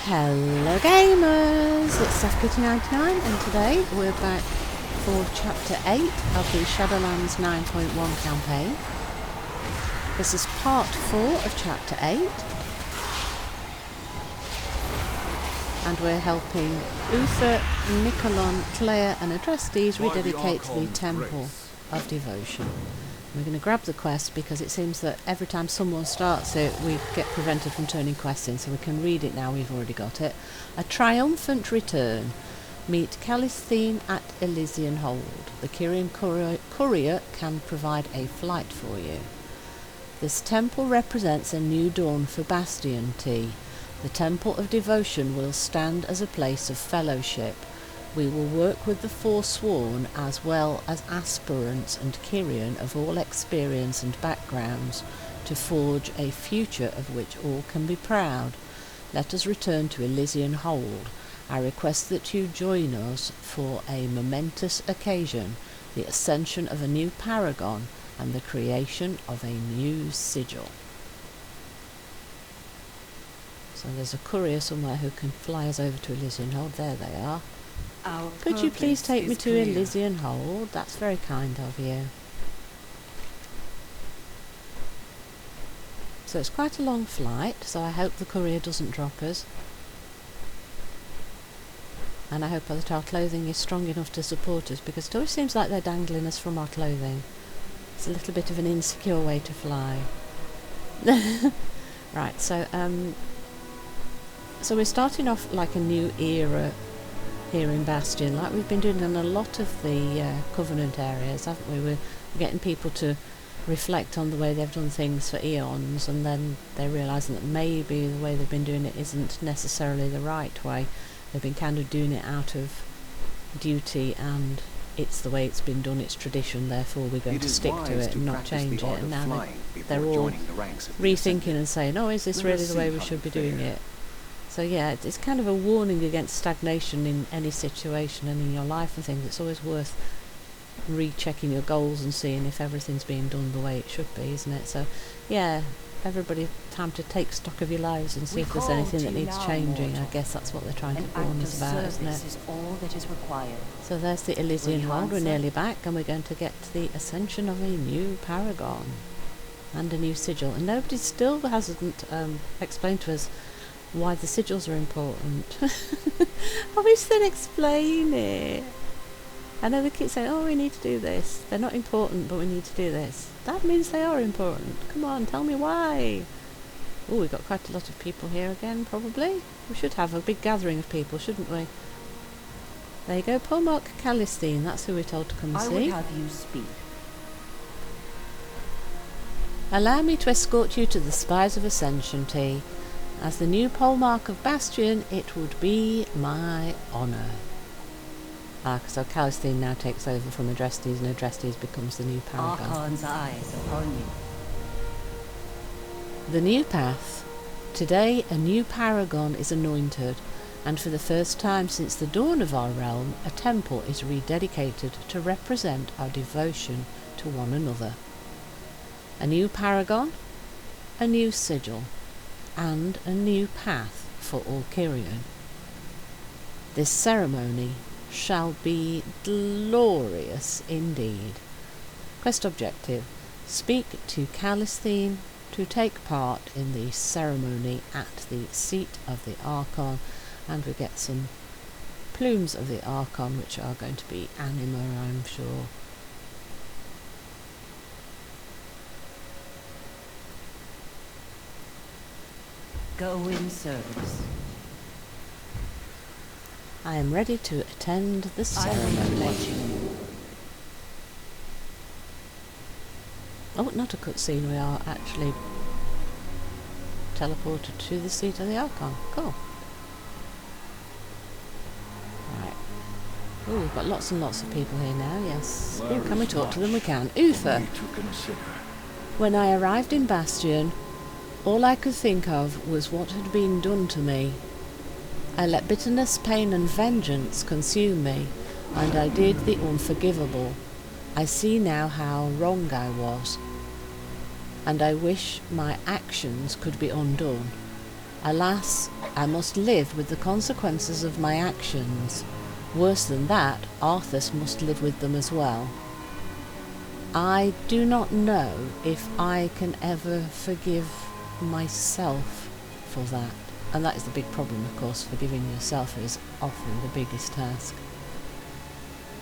Hello gamers, it's SafeKitty99 and today we're back for chapter 8 of the Shadowlands 9.1 campaign. This is part 4 of chapter 8 and we're helping Uther, Nicolon, Claire and Adrestes rededicate the Temple of Devotion. We're going to grab the quest because it seems that every time someone starts it we get prevented from turning quests in, so we can read it now, we've already got it. A Triumphant Return. Meet Kalistine at Elysian Hold. The Curio can provide a flight for you. This temple represents a new dawn for Bastion. The Temple of Devotion will stand as a place of fellowship. We will work with the Forsworn as well as aspirants and Kyrian of all experience and backgrounds to forge a future of which all can be proud. Let us return to Elysian Hold. I request that you join us for a momentous occasion, the ascension of a new Paragon and the creation of a new Sigil. So there's a courier somewhere who can fly us over to Elysian Hold. There they are. Could you please take me to Elysian Hold? That's very kind of you. So it's quite a long flight, so I hope the courier doesn't drop us. And I hope that our clothing is strong enough to support us, because it always seems like they're dangling us from our clothing. It's a little bit of an insecure way to fly. Right, so we're starting off like a new era here in Bastion, like we've been doing in a lot of the Covenant areas, haven't we? We're getting people to reflect on the way they've done things for eons, and then they're realising that maybe the way they've been doing it isn't necessarily the right way. They've been kind of doing it out of duty, and it's the way it's been done, it's tradition, therefore we're going to stick to it and not change it. And now they're all rethinking and saying, oh, is this really the way we should be doing it? So yeah, it's kind of a warning against stagnation in any situation and in your life and things. It's always worth rechecking your goals and seeing if everything's being done the way it should be, isn't it? So yeah, everybody, time to take stock of your lives and see if there's anything that needs changing. I guess that's what they're trying to warn us about, isn't it? Is all that is required. So there's the Elysian Hold. We're nearly back, and we're going to get to the ascension of a new Paragon and a new Sigil. And nobody still hasn't explained to us why the sigils are important. I wish they'd explain it. I know they keep saying, oh, we need to do this. They're not important, but we need to do this. That means they are important. Come on, tell me why. Oh, we've got quite a lot of people here again, probably. We should have a big gathering of people, shouldn't we? There you go, Polmark Kalistine. That's who we're told to come and see. I would have you speak. Allow me to escort you to the Spires of Ascension, T. As the new Polmark of Bastion, it would be my honour. So Kalistine now takes over from Adrestes, and Adrestes becomes the new Paragon. Archon's eyes upon you. The new path. Today a new Paragon is anointed, and for the first time since the dawn of our realm, a temple is rededicated to represent our devotion to one another. A new Paragon, a new Sigil, and a new path for all Kyrian. This ceremony shall be glorious indeed. Quest objective: speak to Kalistine to take part in the ceremony at the seat of the Archon, and we get some plumes of the Archon which are going to be anima, I'm sure. Go in service. I am ready to attend the ceremony. Oh, not a cutscene, we are actually teleported to the seat of the Archon. Cool. Right. Oh, we've got lots and lots of people here now, yes. Ooh, can we talk to them? We can. Uther! When I arrived in Bastion, all I could think of was what had been done to me. I let bitterness, pain and vengeance consume me, and I did the unforgivable. I see now how wrong I was, and I wish my actions could be undone. Alas, I must live with the consequences of my actions. Worse than that, Arthas must live with them as well. I do not know if I can ever forgive myself for that. And that is the big problem, of course. Forgiving yourself is often the biggest task.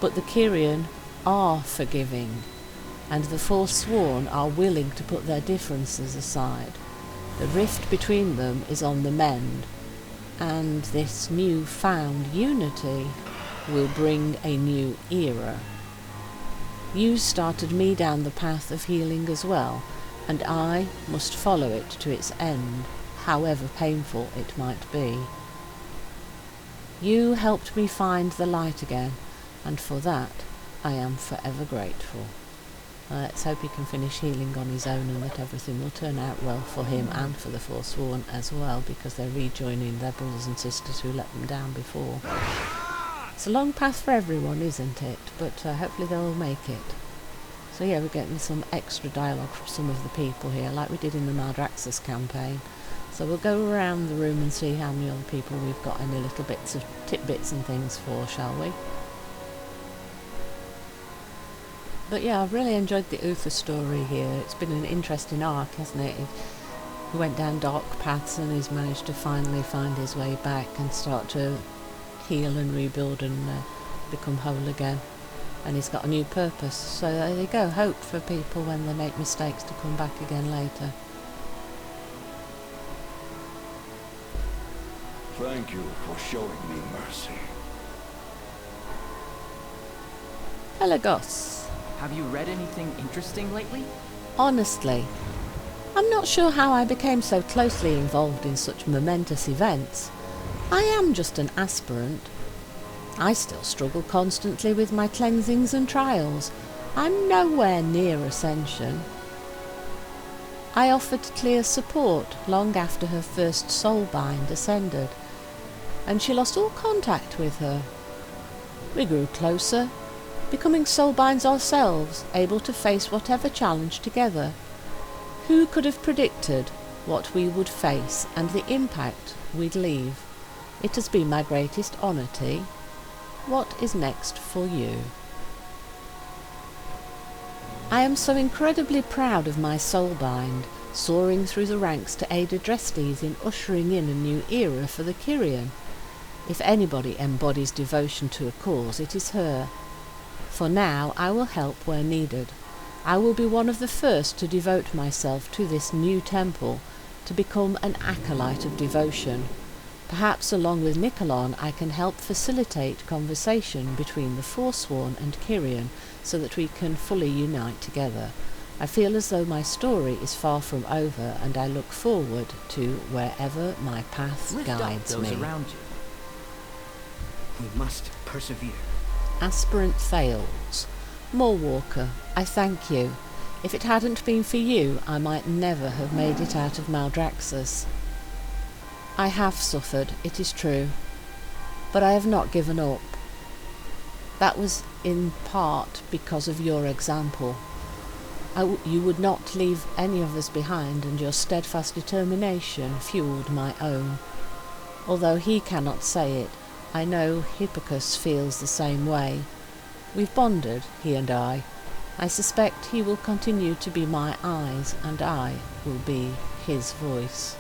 But the Kyrian are forgiving, and the Forsworn are willing to put their differences aside. The rift between them is on the mend, and this new-found unity will bring a new era. You started me down the path of healing as well, and I must follow it to its end, however painful it might be. You helped me find the light again, and for that I am forever grateful. Let's hope he can finish healing on his own and that everything will turn out well for him and for the Forsworn as well, because they're rejoining their brothers and sisters who let them down before. It's a long path for everyone, isn't it? But hopefully they'll make it. So yeah, we're getting some extra dialogue from some of the people here, like we did in the Maldraxxus campaign. So we'll go around the room and see how many other people we've got any little bits of tidbits and things for, shall we? But yeah, I've really enjoyed the Uther story here. It's been an interesting arc, hasn't it? He went down dark paths and he's managed to finally find his way back and start to heal and rebuild and become whole again. And he's got a new purpose. So there you go, hope for people when they make mistakes to come back again later. Thank you for showing me mercy. Pelagos. Have you read anything interesting lately? Honestly, I'm not sure how I became so closely involved in such momentous events. I am just an aspirant. I still struggle constantly with my cleansings and trials. I'm nowhere near ascension. I offered clear support long after her first soulbind ascended, and she lost all contact with her. We grew closer, becoming soulbinds ourselves, able to face whatever challenge together. Who could have predicted what we would face and the impact we'd leave? It has been my greatest honour, T. What is next for you? I am so incredibly proud of my soulbind, soaring through the ranks to aid Adrestes in ushering in a new era for the Kyrian. If anybody embodies devotion to a cause, it is her. For now, I will help where needed. I will be one of the first to devote myself to this new temple, to become an acolyte of devotion. Perhaps along with Nicolon I can help facilitate conversation between the Forsworn and Kyrian so that we can fully unite together. I feel as though my story is far from over, and I look forward to wherever my path guides Lift up those me. around you. We must persevere. Aspirant fails. Moorwalker, I thank you. If it hadn't been for you, I might never have made it out of Maldraxxus. I have suffered, it is true, but I have not given up. That was in part because of your example. You would not leave any of us behind, and your steadfast determination fueled my own. Although he cannot say it, I know Hippocus feels the same way. We've bonded, he and I. I suspect he will continue to be my eyes, and I will be his voice.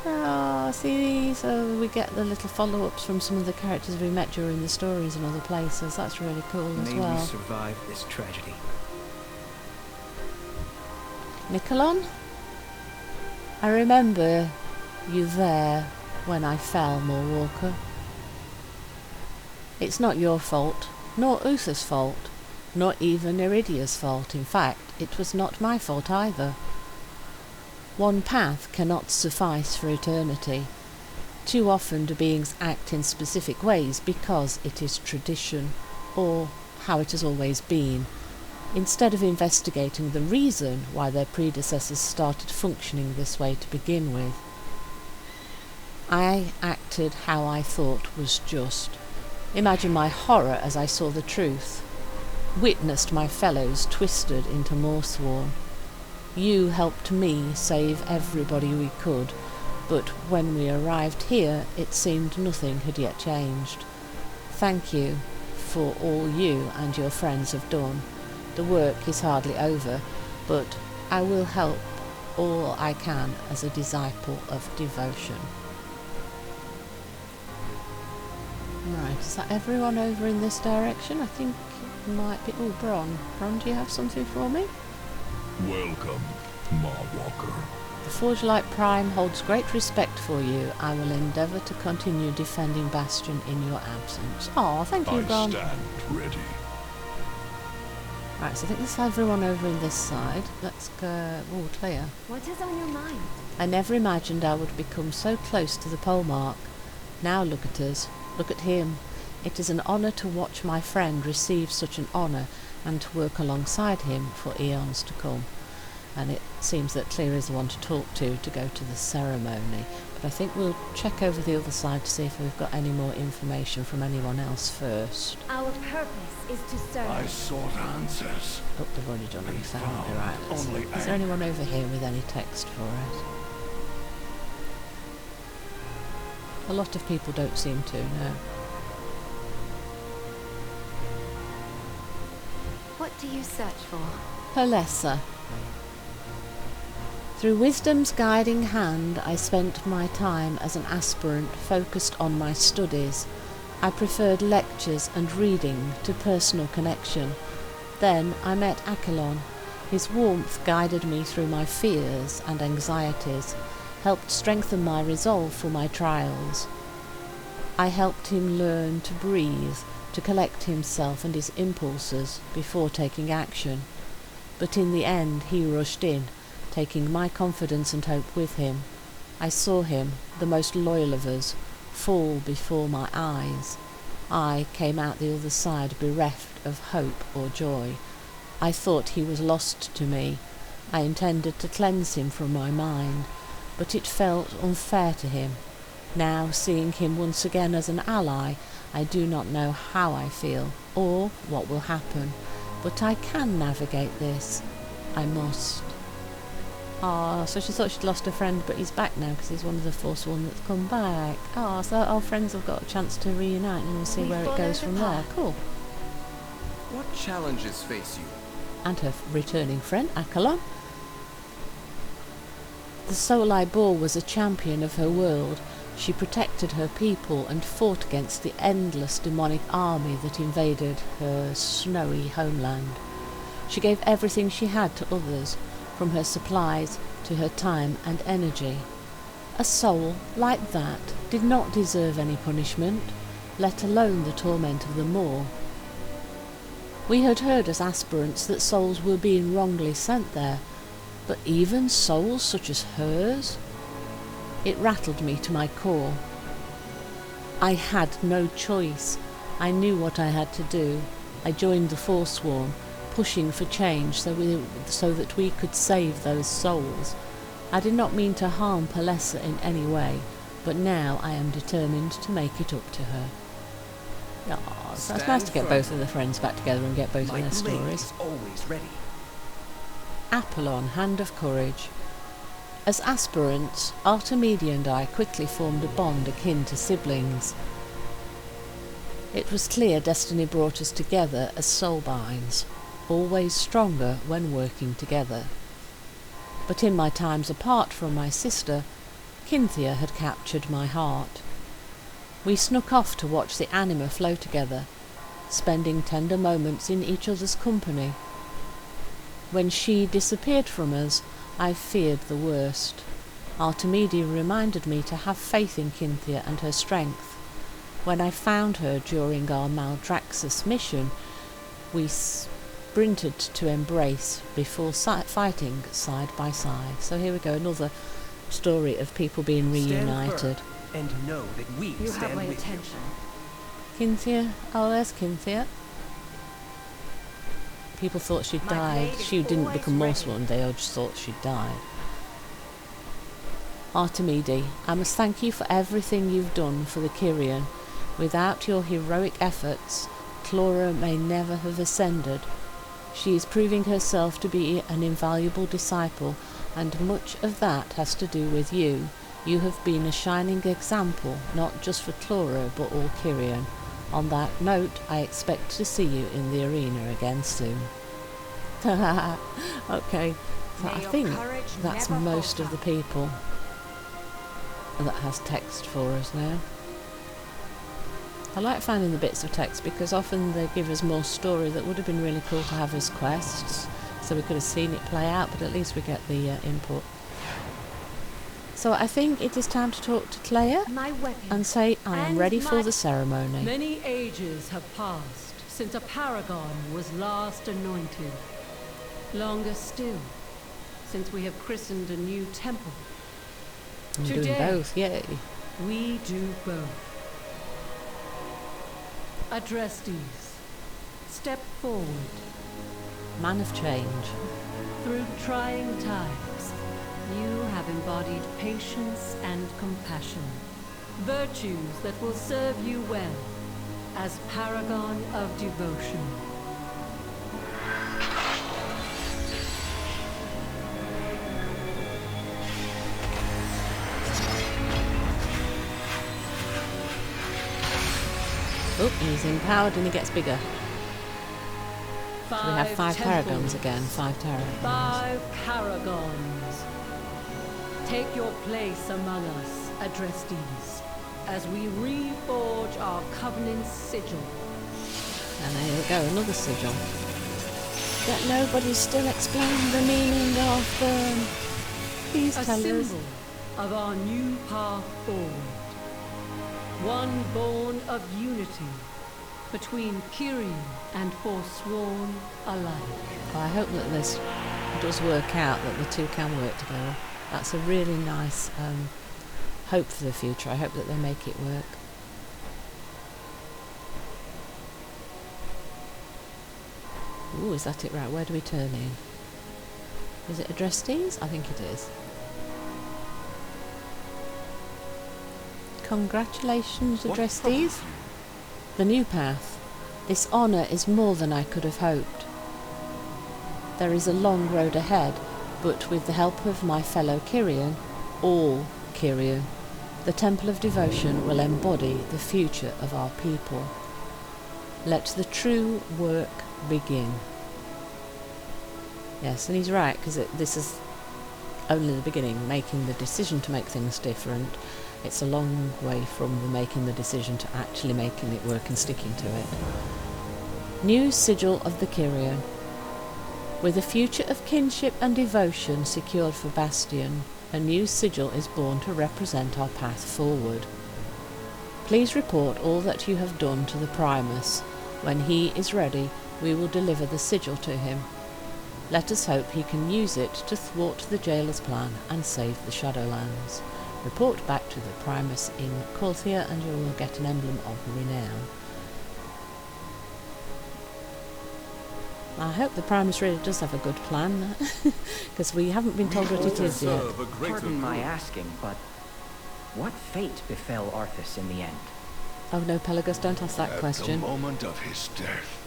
Ah, see, so we get the little follow-ups from some of the characters we met during the stories and other places. That's really cool as May well. we survive this tragedy. Nicolon? I remember you there when I fell, Moorwalker. It's not your fault, nor Uther's fault, nor even Iridia's fault. In fact, it was not my fault either. One path cannot suffice for eternity. Too often do beings act in specific ways because it is tradition, or how it has always been, instead of investigating the reason why their predecessors started functioning this way to begin with. I acted how I thought was just. Imagine my horror as I saw the truth, witnessed my fellows twisted into Morsworn. You helped me save everybody we could, but when we arrived here, it seemed nothing had yet changed. Thank you for all you and your friends have done. The work is hardly over, but I will help all I can as a disciple of devotion. Right, is that everyone over in this direction? I think it might be... Oh, Bron. Bron, do you have something for me? Welcome, Marwalker. The Forgelight Prime holds great respect for you. I will endeavour to continue defending Bastion in your absence. Oh, thank you, Bron. I stand ready. Right, so I think there's everyone over in this side. Let's go... Oh, Claire. What is on your mind? I never imagined I would become so close to the pole mark. Now look at us. Look at him. It is an honour to watch my friend receive such an honour and to work alongside him for eons to come. And it seems that Claire is the one to talk to go to the ceremony. But I think we'll check over the other side to see if we've got any more information from anyone else first. Our purpose is to serve. I sought answers. Oh, they've already done it. So right, Only is there anyone over here with any text for us? A lot of people don't seem to, no. What do you search for? Palessa. Through wisdom's guiding hand, I spent my time as an aspirant focused on my studies. I preferred lectures and reading to personal connection. Then I met Achelon. His warmth guided me through my fears and anxieties, helped strengthen my resolve for my trials. I helped him learn to breathe, to collect himself and his impulses before taking action. But in the end he rushed in, taking my confidence and hope with him. I saw him, the most loyal of us, fall before my eyes. I came out the other side bereft of hope or joy. I thought he was lost to me. I intended to cleanse him from my mind, but it felt unfair to him. Now, seeing him once again as an ally, I do not know how I feel, or what will happen, but I can navigate this. I must. Ah, so she thought she'd lost her friend, but he's back now because he's one of the Forsworn that's come back. Ah, so our friends have got a chance to reunite and we'll see where it goes from there. Cool. What challenges face you? And her returning friend, Achelon. The soul I bore was a champion of her world. She protected her people and fought against the endless demonic army that invaded her snowy homeland. She gave everything she had to others, from her supplies to her time and energy. A soul like that did not deserve any punishment, let alone the torment of the Maw. We had heard as aspirants that souls were being wrongly sent there, but even souls such as hers? It rattled me to my core. I had no choice. I knew what I had to do. I joined the Forsworn, pushing for change so that we could save those souls. I did not mean to harm Palessa in any way, but now I am determined to make it up to her. Oh, so it's nice to get both of the friends back together and get both of their stories. Is always ready. Apollon, Hand of Courage. As aspirants, Artemisia and I quickly formed a bond akin to siblings. It was clear destiny brought us together as soulbinds, always stronger when working together. But in my times apart from my sister, Cynthia had captured my heart. We snuck off to watch the anima flow together, spending tender moments in each other's company. When she disappeared from us, I feared the worst. Artemisia reminded me to have faith in Cynthia and her strength. When I found her during our Maldraxxus mission, we sprinted to embrace before fighting side by side. So here we go, another story of people being reunited. Stand firm and know that we You stand have my with attention. Cynthia, oh there's Cynthia. People thought she'd My died. blade is She didn't always become ready. morsel one day, I just thought she'd died. Artemisia, I must thank you for everything you've done for the Kyrian. Without your heroic efforts, Clora may never have ascended. She is proving herself to be an invaluable disciple, and much of that has to do with you. You have been a shining example, not just for Cloro, but all Curio. On that note, I expect to see you in the arena again soon. Okay, so I think that's most of the people that has text for us now. I like finding the bits of text because often they give us more story that would have been really cool to have as quests, so we could have seen it play out, but at least we get the input. So I think it is time to talk to Clea My weapon. and say I am And ready my- for the ceremony. Many ages have passed since a paragon was last anointed. Longer still, since we have christened a new temple. I'm doing Today, both, yay. we do both. Adrestes, step forward. Man of change. Through trying times, you have embodied patience and compassion, virtues that will serve you well as Paragon of Devotion. Oh, he's empowered and he gets bigger. So we have 5 paragons again, 5 paragons. 5 paragons. Take your place among us, Adrestes, as we reforge our covenant's sigil. And there we go, another sigil. Yet nobody's still explained the meaning of them. Please A tell us. symbol of our new path forward. One born of unity between Curio and Forsworn alike. Well, I hope that this does work out, that the two can work together. That's a really nice hope for the future. I hope that they make it work. Ooh, is that it? Right, where do we turn in? Is it Adrestes? I think it is. Congratulations, Adrestes. The new path. This honour is more than I could have hoped. There is a long road ahead, but with the help of my fellow Curio, all Curio, the Temple of Devotion will embody the future of our people. Let the true work begin. Yes, and he's right, because this is only the beginning, making the decision to make things different. It's a long way from the making the decision to actually making it work and sticking to it. New Sigil of the Curio. With a future of kinship and devotion secured for Bastion, a new sigil is born to represent our path forward. Please report all that you have done to the Primus. When he is ready, we will deliver the sigil to him. Let us hope he can use it to thwart the jailer's plan and save the Shadowlands. Report back to the Primus in Corthia and you will get an Emblem of Renown. I hope the Primus really does have a good plan, because we haven't been told what it is yet. Pardon my asking, but what fate befell Arthas in the end? Oh no, Pelagos, don't ask that question. At the moment of his death,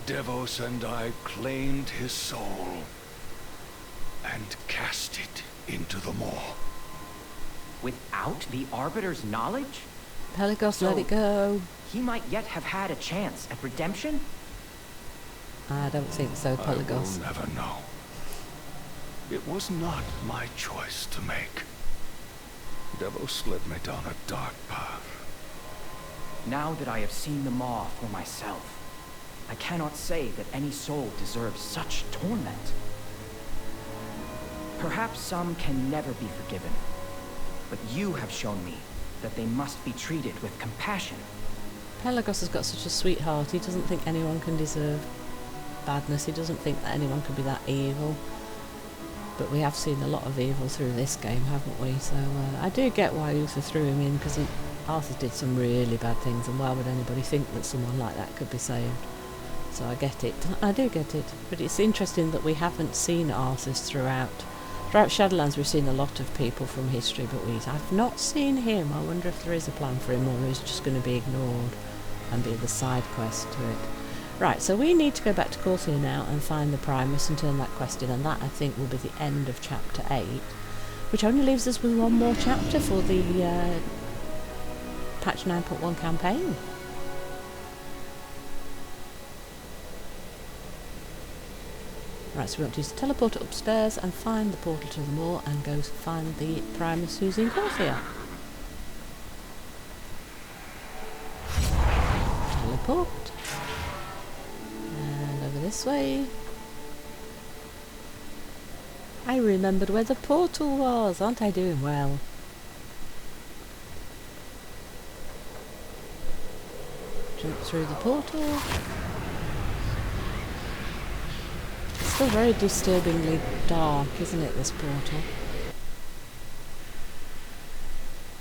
Devos and I claimed his soul and cast it into the maw. Without the Arbiter's knowledge? Pelagos, let it go. He might yet have had a chance at redemption? I don't think so, Pelagos. I will never know. It was not my choice to make. Devos led me down a dark path. Now that I have seen the maw for myself, I cannot say that any soul deserves such torment. Perhaps some can never be forgiven, but you have shown me that they must be treated with compassion. Pelagos has got such a sweet heart. He doesn't think anyone can deserve badness. He doesn't think that anyone could be that evil. But we have seen a lot of evil through this game, haven't we? So I do get why Uther threw him in, because Arthur did some really bad things, and why would anybody think that someone like that could be saved? So I get it. I do get it. But it's interesting that we haven't seen Arthas throughout. Throughout Shadowlands we've seen a lot of people from history, but we have not seen him. I wonder if there is a plan for him, or he's just going to be ignored and be the side quest to it. Right, so we need to go back to Curio now and find the Primus and turn that quest in, and that I think will be the end of chapter 8, which only leaves us with one more chapter for the patch 9.1 campaign. Right, so we want to use the teleporter upstairs and find the portal to the moor and go find the Primus who's in Curio. Teleport. And over this way. I remembered where the portal was. Aren't I doing well? Jump through the portal. It's still very disturbingly dark, isn't it, this portal?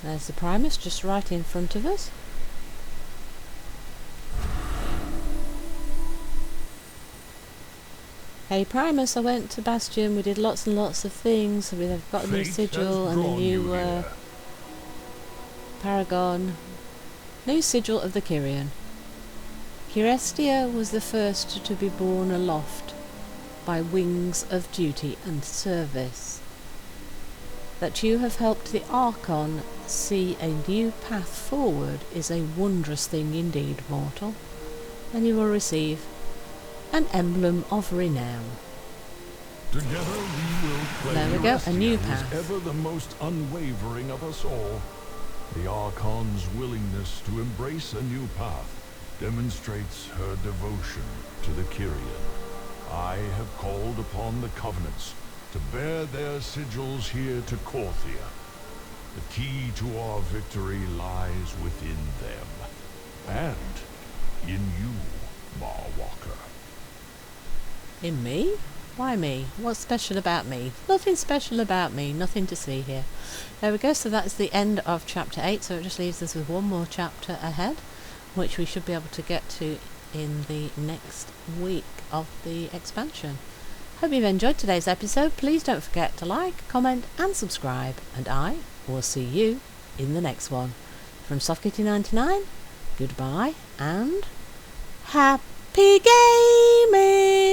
There's the Primus just right in front of us. Hey Primus, I went to Bastion, we did lots and lots of things. We've got a new Sigil and a new Paragon. New Sigil of the Kyrian. Adrestes was the first to be borne aloft by wings of duty and service. That you have helped the Archon see a new path forward is a wondrous thing indeed, mortal, and you will receive an Emblem of Renown. Together we will claim There we go, a new Adrestes path. is ever the most unwavering of us all. The Archon's willingness to embrace a new path demonstrates her devotion to the Kyrian. I have called upon the Covenants to bear their sigils here to Curio. The key to our victory lies within them, and in you, Marwalker. In me? Why me? What's special about me? Nothing special about me, nothing to see here. There we go, so that's the end of chapter 8, so it just leaves us with one more chapter ahead, which we should be able to get to in the next week of the expansion. Hope you've enjoyed today's episode. Please don't forget to like, comment and subscribe, and I will see you in the next one. From SoftKitty99, goodbye and happy gaming!